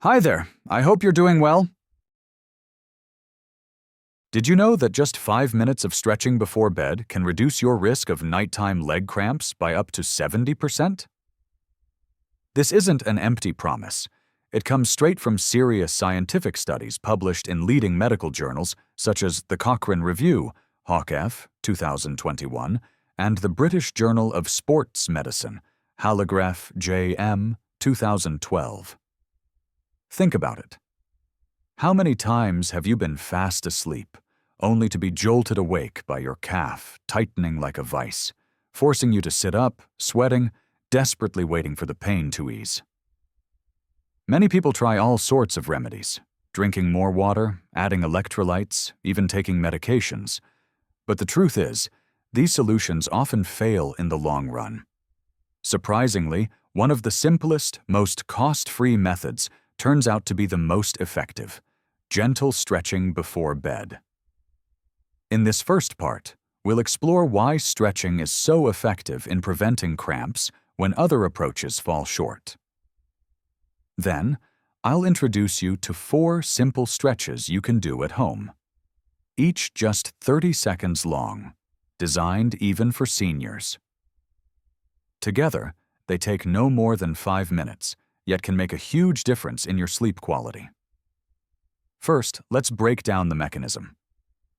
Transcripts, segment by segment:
Hi there, I hope you're doing well. Did you know that just 5 minutes of stretching before bed can reduce your risk of nighttime leg cramps by up to 70%? This isn't an empty promise. It comes straight from serious scientific studies published in leading medical journals such as the Cochrane Review, HawkF, 2021, and the British Journal of Sports Medicine, Halograph J.M., 2012. Think about it. How many times have you been fast asleep, only to be jolted awake by your calf tightening like a vice, forcing you to sit up, sweating, desperately waiting for the pain to ease? Many people try all sorts of remedies, drinking more water, adding electrolytes, even taking medications. But the truth is, these solutions often fail in the long run. Surprisingly, one of the simplest, most cost-free methods turns out to be the most effective: gentle stretching before bed. In this first part, we'll explore why stretching is so effective in preventing cramps when other approaches fall short. Then, I'll introduce you to 4 simple stretches you can do at home, each just 30 seconds long, designed even for seniors. Together, they take no more than 5 minutes, yet can make a huge difference in your sleep quality. First, let's break down the mechanism.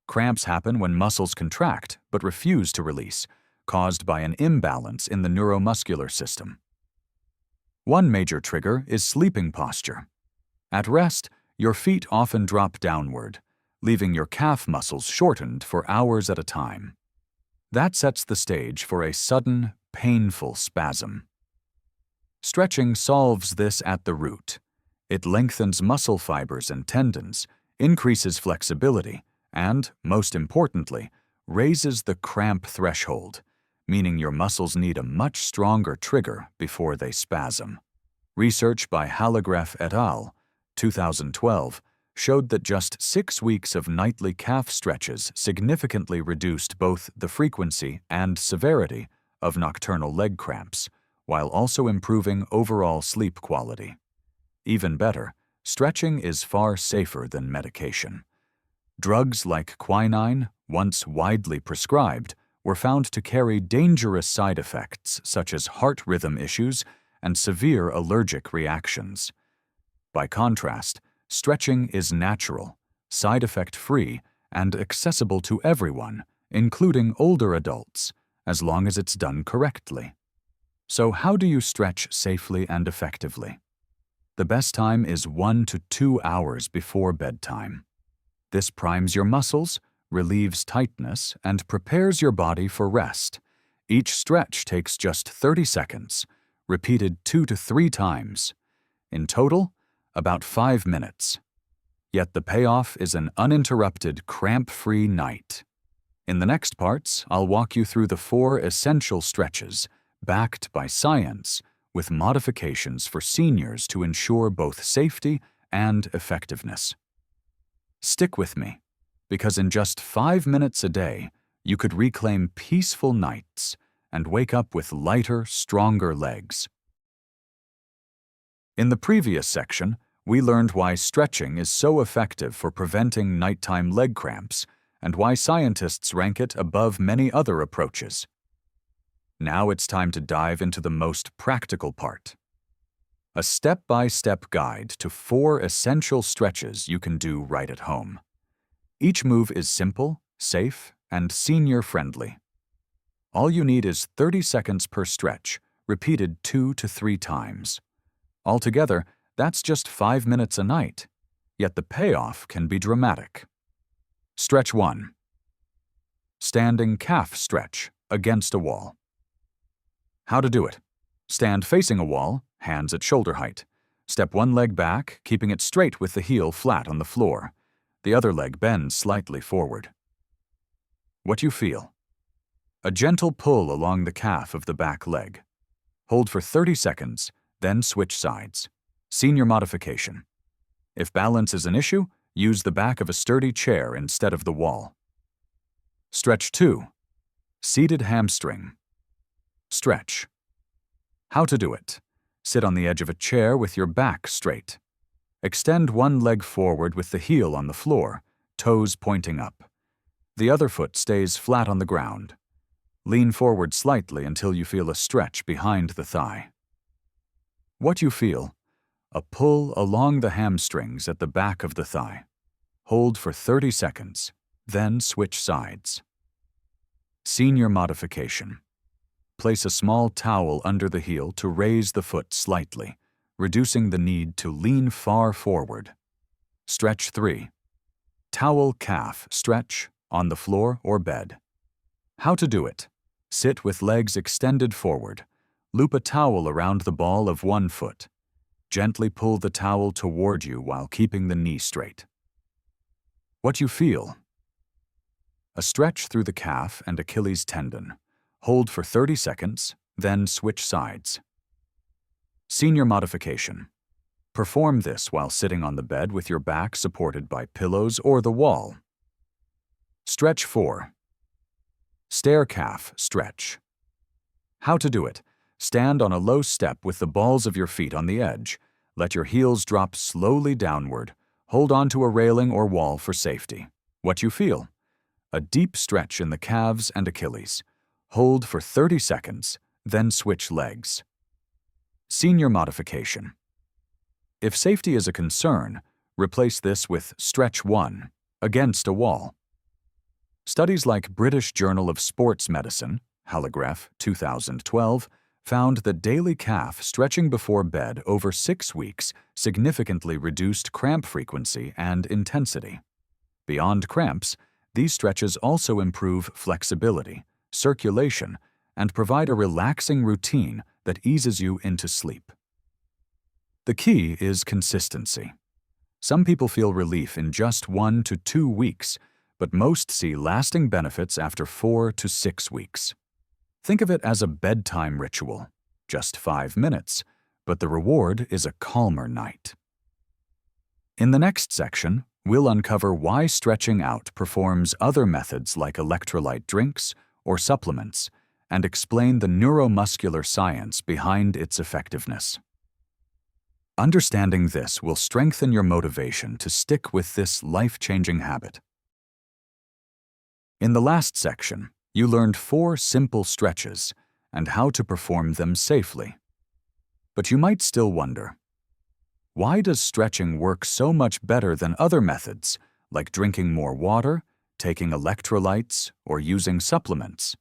Cramps happen when muscles contract but refuse to release, caused by an imbalance in the neuromuscular system. One major trigger is sleeping posture. At rest, your feet often drop downward, leaving your calf muscles shortened for hours at a time. That sets the stage for a sudden, painful spasm. Stretching solves this at the root. It lengthens muscle fibers and tendons, increases flexibility, and, most importantly, raises the cramp threshold, meaning your muscles need a much stronger trigger before they spasm. Research by Halograph et al., 2012, showed that just 6 weeks of nightly calf stretches significantly reduced both the frequency and severity of nocturnal leg cramps, while also improving overall sleep quality. Even better, stretching is far safer than medication. Drugs like quinine, once widely prescribed, were found to carry dangerous side effects such as heart rhythm issues and severe allergic reactions. By contrast, stretching is natural, side effect-free, and accessible to everyone, including older adults, as long as it's done correctly. So how do you stretch safely and effectively? The best time is 1 to 2 hours before bedtime. This primes your muscles, relieves tightness, and prepares your body for rest. Each stretch takes just 30 seconds, repeated 2 to 3 times. In total, about 5 minutes. Yet the payoff is an uninterrupted, cramp-free night. In the next parts, I'll walk you through the 4 essential stretches, backed by science, with modifications for seniors to ensure both safety and effectiveness. Stick with me, because in just 5 minutes a day, you could reclaim peaceful nights and wake up with lighter, stronger legs. In the previous section, we learned why stretching is so effective for preventing nighttime leg cramps and why scientists rank it above many other approaches. Now it's time to dive into the most practical part. A step-by-step guide to 4 essential stretches you can do right at home. Each move is simple, safe, and senior-friendly. All you need is 30 seconds per stretch, repeated 2 to 3 times. Altogether, that's just 5 minutes a night, yet the payoff can be dramatic. Stretch 1. Standing calf stretch against a wall. How to do it. Stand facing a wall, hands at shoulder height. Step one leg back, keeping it straight with the heel flat on the floor. The other leg bends slightly forward. What you feel? A gentle pull along the calf of the back leg. Hold for 30 seconds, then switch sides. Senior modification. If balance is an issue, use the back of a sturdy chair instead of the wall. Stretch 2. Seated hamstring. Stretch. How to do it. Sit on the edge of a chair with your back straight. Extend one leg forward with the heel on the floor, toes pointing up. The other foot stays flat on the ground. Lean forward slightly until you feel a stretch behind the thigh. What you feel? A pull along the hamstrings at the back of the thigh. Hold for 30 seconds, then switch sides. Senior modification. Place a small towel under the heel to raise the foot slightly, reducing the need to lean far forward. Stretch 3. Towel calf stretch on the floor or bed. How to do it? Sit with legs extended forward. Loop a towel around the ball of one foot. Gently pull the towel toward you while keeping the knee straight. What you feel? A stretch through the calf and Achilles tendon. Hold for 30 seconds, then switch sides. Senior modification. Perform this while sitting on the bed with your back supported by pillows or the wall. Stretch 4. Stair calf stretch. How to do it? Stand on a low step with the balls of your feet on the edge. Let your heels drop slowly downward. Hold on to a railing or wall for safety. What you feel? A deep stretch in the calves and Achilles. Hold for 30 seconds, then switch legs. Senior modification. If safety is a concern, replace this with Stretch 1, against a wall. Studies like British Journal of Sports Medicine, Halograph, 2012, found that daily calf stretching before bed over 6 weeks significantly reduced cramp frequency and intensity. Beyond cramps, these stretches also improve flexibility, circulation, and provide a relaxing routine that eases you into sleep. The key is consistency. Some people feel relief in just 1 to 2 weeks, but most see lasting benefits after 4 to 6 weeks. Think of it as a bedtime ritual, just 5 minutes, but the reward is a calmer night. In the next section, we'll uncover why stretching out performs other methods like electrolyte drinks or supplements, and explain the neuromuscular science behind its effectiveness. Understanding this will strengthen your motivation to stick with this life-changing habit. In the last section, you learned 4 simple stretches and how to perform them safely. But you might still wonder, why does stretching work so much better than other methods, like drinking more water, taking electrolytes, or using supplements?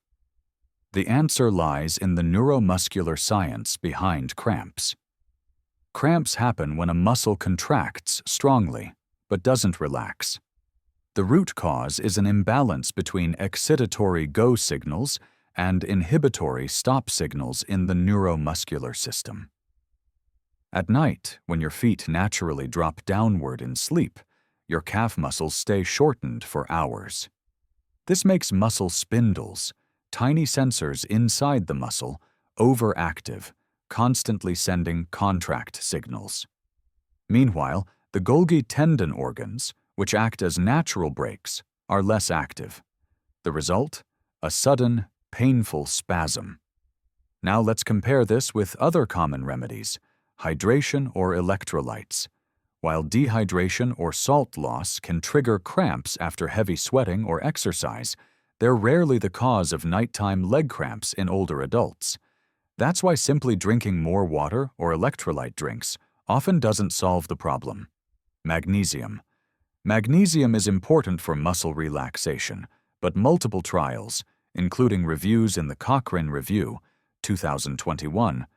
The answer lies in the neuromuscular science behind cramps. Cramps happen when a muscle contracts strongly, but doesn't relax. The root cause is an imbalance between excitatory go signals and inhibitory stop signals in the neuromuscular system. At night, when your feet naturally drop downward in sleep, your calf muscles stay shortened for hours. This makes muscle spindles, tiny sensors inside the muscle, overactive, constantly sending contract signals. Meanwhile, the Golgi tendon organs, which act as natural brakes, are less active. The result? A sudden, painful spasm. Now let's compare this with other common remedies, hydration or electrolytes. While dehydration or salt loss can trigger cramps after heavy sweating or exercise, they're rarely the cause of nighttime leg cramps in older adults. That's why simply drinking more water or electrolyte drinks often doesn't solve the problem. Magnesium. Magnesium is important for muscle relaxation, but multiple trials, including reviews in the Cochrane Review, 2021,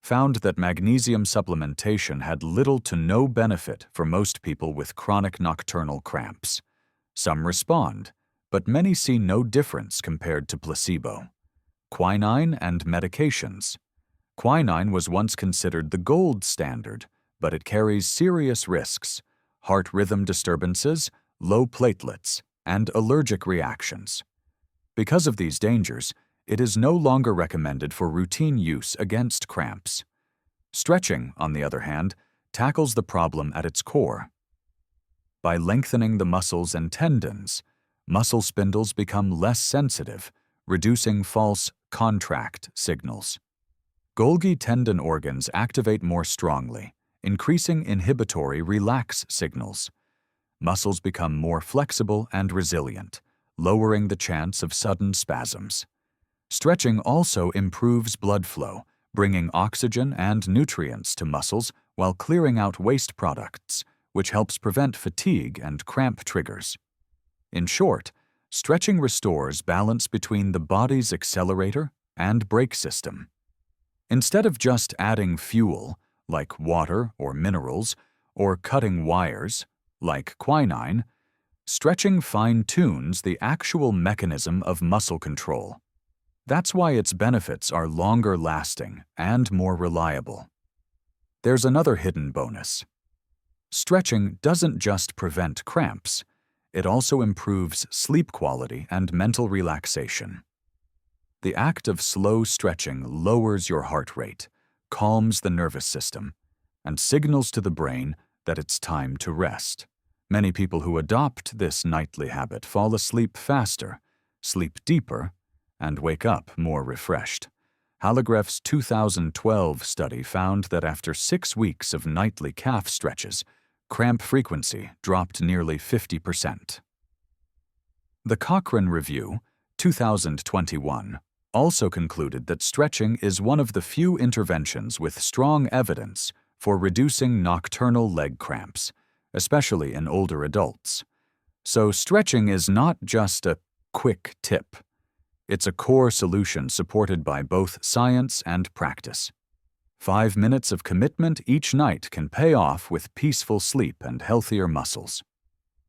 found that magnesium supplementation had little to no benefit for most people with chronic nocturnal cramps. Some respond, but many see no difference compared to placebo. Quinine and medications. Quinine was once considered the gold standard, but it carries serious risks: heart rhythm disturbances, low platelets, and allergic reactions. Because of these dangers, it is no longer recommended for routine use against cramps. Stretching, on the other hand, tackles the problem at its core. By lengthening the muscles and tendons, muscle spindles become less sensitive, reducing false contract signals. Golgi tendon organs activate more strongly, increasing inhibitory relax signals. Muscles become more flexible and resilient, lowering the chance of sudden spasms. Stretching also improves blood flow, bringing oxygen and nutrients to muscles while clearing out waste products, which helps prevent fatigue and cramp triggers. In short, stretching restores balance between the body's accelerator and brake system. Instead of just adding fuel, like water or minerals, or cutting wires, like quinine, stretching fine-tunes the actual mechanism of muscle control. That's why its benefits are longer-lasting and more reliable. There's another hidden bonus. Stretching doesn't just prevent cramps, it also improves sleep quality and mental relaxation. The act of slow stretching lowers your heart rate, calms the nervous system, and signals to the brain that it's time to rest. Many people who adopt this nightly habit fall asleep faster, sleep deeper, and wake up more refreshed. Hallegreff's 2012 study found that after 6 weeks of nightly calf stretches, cramp frequency dropped nearly 50%. The Cochrane Review, 2021, also concluded that stretching is one of the few interventions with strong evidence for reducing nocturnal leg cramps, especially in older adults. So stretching is not just a quick tip. It's a core solution supported by both science and practice. 5 minutes of commitment each night can pay off with peaceful sleep and healthier muscles.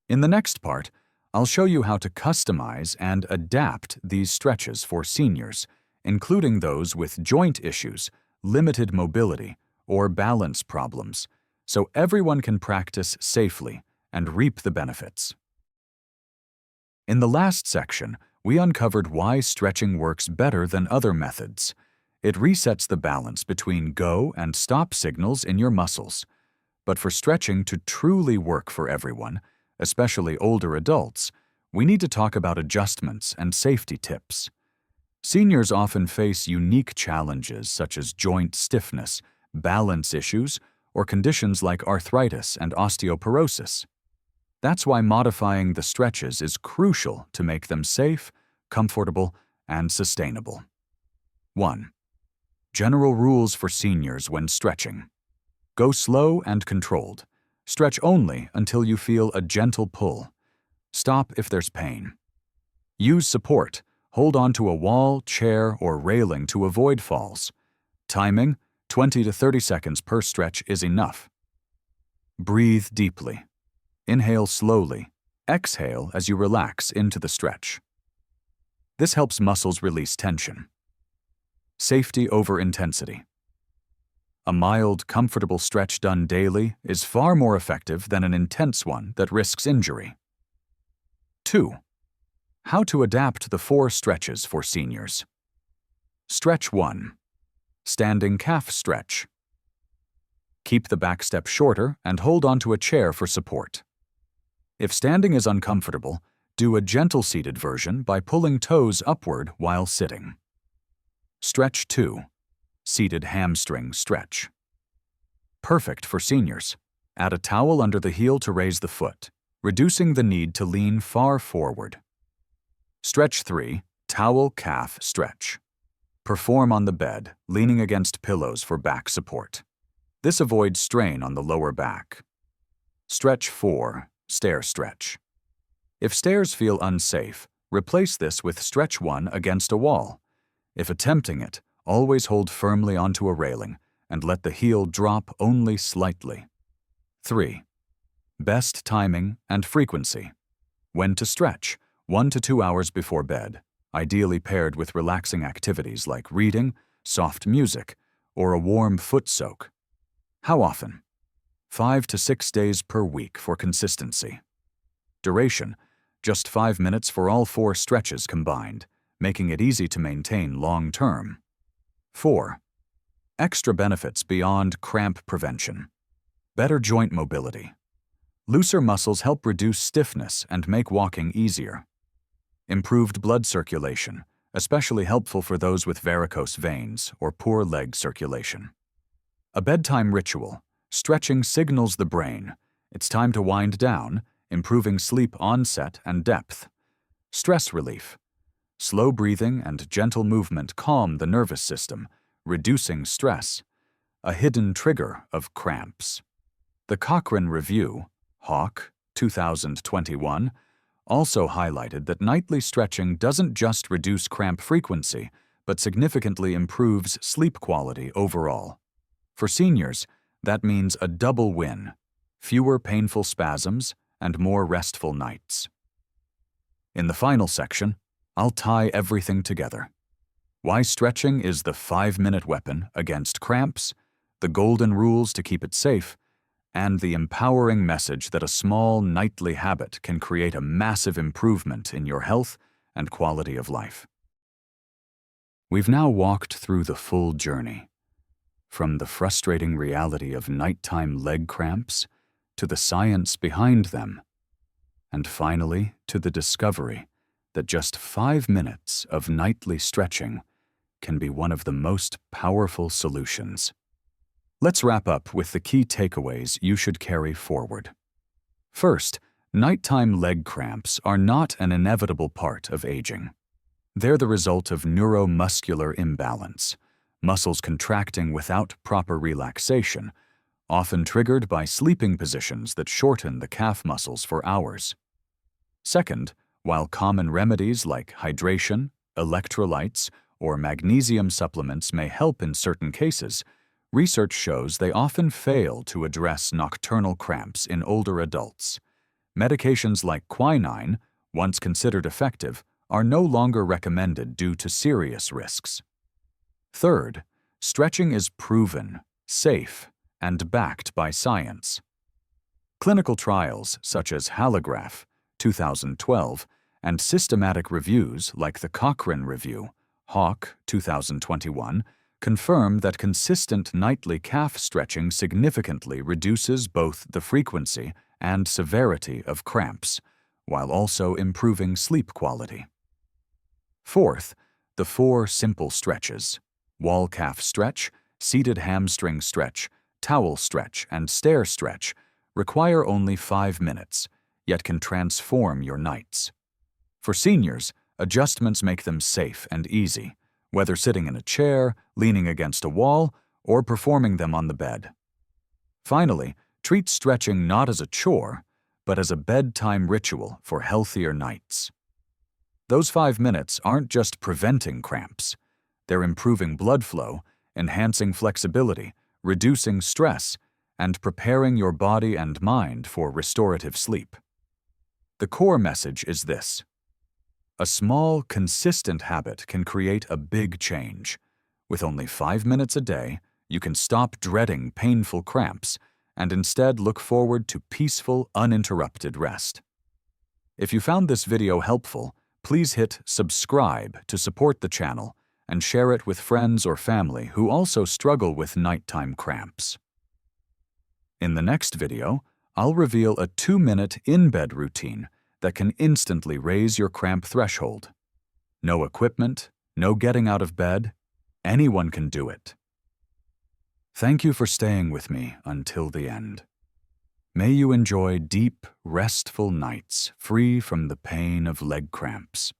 In the next part, I'll show you how to customize and adapt these stretches for seniors, including those with joint issues, limited mobility, or balance problems, so everyone can practice safely and reap the benefits. In the last section, we uncovered why stretching works better than other methods. It resets the balance between go and stop signals in your muscles. But for stretching to truly work for everyone, especially older adults, we need to talk about adjustments and safety tips. Seniors often face unique challenges such as joint stiffness, balance issues, or conditions like arthritis and osteoporosis. That's why modifying the stretches is crucial to make them safe, comfortable, and sustainable. 1. General rules for seniors when stretching. Go slow and controlled. Stretch only until you feel a gentle pull. Stop if there's pain. Use support. Hold on to a wall, chair, or railing to avoid falls. Timing, 20 to 30 seconds per stretch is enough. Breathe deeply. Inhale slowly. Exhale as you relax into the stretch. This helps muscles release tension. Safety over intensity. A mild, comfortable stretch done daily is far more effective than an intense one that risks injury. 2. How to adapt the 4 stretches for seniors. Stretch 1. Standing calf stretch. Keep the back step shorter and hold onto a chair for support. If standing is uncomfortable, do a gentle seated version by pulling toes upward while sitting. Stretch 2. Seated hamstring stretch. Perfect for seniors. Add a towel under the heel to raise the foot, reducing the need to lean far forward. Stretch 3. Towel calf stretch. Perform on the bed, leaning against pillows for back support. This avoids strain on the lower back. Stretch 4. Stair stretch. If stairs feel unsafe, replace this with stretch 1 against a wall. If attempting it, always hold firmly onto a railing and let the heel drop only slightly. 3. Best timing and frequency. When to stretch, 1 to 2 hours before bed, ideally paired with relaxing activities like reading, soft music, or a warm foot soak. How often? 5 to 6 days per week for consistency. Duration, just 5 minutes for all 4 stretches combined, making it easy to maintain long term. 4. Extra benefits beyond cramp prevention. Better joint mobility. Looser muscles help reduce stiffness and make walking easier. Improved blood circulation, especially helpful for those with varicose veins or poor leg circulation. A bedtime ritual. Stretching signals the brain it's time to wind down, improving sleep onset and depth. Stress relief. Slow breathing and gentle movement calm the nervous system, reducing stress, a hidden trigger of cramps. The Cochrane Review, Hawk, 2021, also highlighted that nightly stretching doesn't just reduce cramp frequency, but significantly improves sleep quality overall. For seniors, that means a double win: fewer painful spasms and more restful nights. In the final section, I'll tie everything together. Why stretching is the 5-minute weapon against cramps, the golden rules to keep it safe, and the empowering message that a small nightly habit can create a massive improvement in your health and quality of life. We've now walked through the full journey, from the frustrating reality of nighttime leg cramps to the science behind them, and finally to the discovery that just 5 minutes of nightly stretching can be one of the most powerful solutions. Let's wrap up with the key takeaways you should carry forward. First, nighttime leg cramps are not an inevitable part of aging. They're the result of neuromuscular imbalance, muscles contracting without proper relaxation, often triggered by sleeping positions that shorten the calf muscles for hours. Second, while common remedies like hydration, electrolytes, or magnesium supplements may help in certain cases, research shows they often fail to address nocturnal cramps in older adults. Medications like quinine, once considered effective, are no longer recommended due to serious risks. Third, stretching is proven, safe, and backed by science. Clinical trials such as Hallograph, 2012, and systematic reviews like the Cochrane Review, Hawk, 2021, confirm that consistent nightly calf stretching significantly reduces both the frequency and severity of cramps, while also improving sleep quality. Fourth, the 4 simple stretches: wall calf stretch, seated hamstring stretch, towel stretch, and stair stretch require only 5 minutes, yet can transform your nights. For seniors, adjustments make them safe and easy, whether sitting in a chair, leaning against a wall, or performing them on the bed. Finally, treat stretching not as a chore, but as a bedtime ritual for healthier nights. Those 5 minutes aren't just preventing cramps. They're improving blood flow, enhancing flexibility, reducing stress, and preparing your body and mind for restorative sleep. The core message is this: a small, consistent habit can create a big change. With only 5 minutes a day, you can stop dreading painful cramps and instead look forward to peaceful, uninterrupted rest. If you found this video helpful, please hit subscribe to support the channel and share it with friends or family who also struggle with nighttime cramps. In the next video, I'll reveal a 2-minute in-bed routine that can instantly raise your cramp threshold. No equipment, no getting out of bed, anyone can do it. Thank you for staying with me until the end. May you enjoy deep, restful nights free from the pain of leg cramps.